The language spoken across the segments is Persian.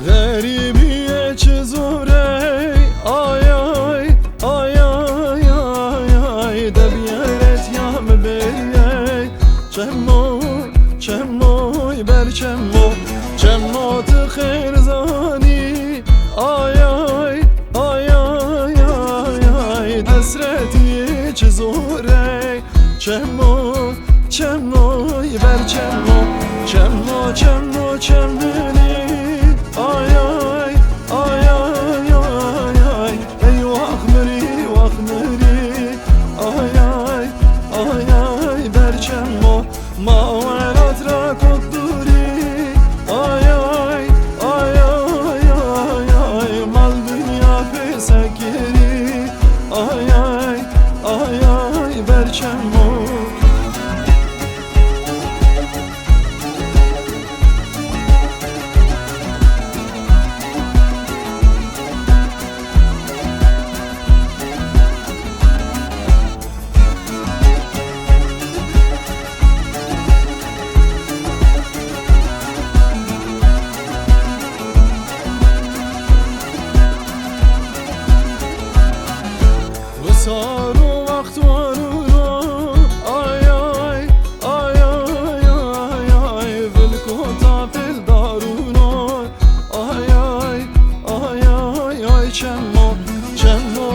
غریبیه چه زوره آی آی آی آی آی آی دبیرت یام بریه چموی بر چمو تخیر زانی آی آی آی آی آی آی دسرتی چه زوره چموی بر چمونی آی آی آی آی آی آی ای واخمری آی آی آی آی برچم ما ولات را کدوری آی آی آی آی آی آی مال دنیا پیسکری آی آی آی آی برچم سارو وقت وارو آی آی آی آی آی آی ولکو تافل دارونو آی آی آی آی آی چمو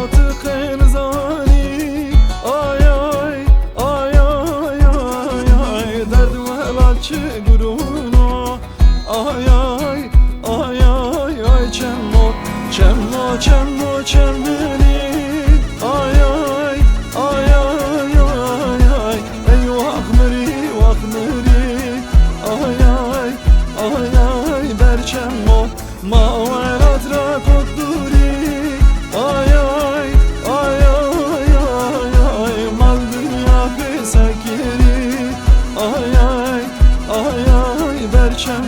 تخیر زانی آی آی آی آی آی آی درد ولات چه گرونو آی آی آی آی آی چمونی آی آی آی آی آی آی ای واخمری آی آی آی آی برچم ما ولات را کدوری آی آی آی آی آی آی مال دنیا پیسکری آی آی آی آی برچم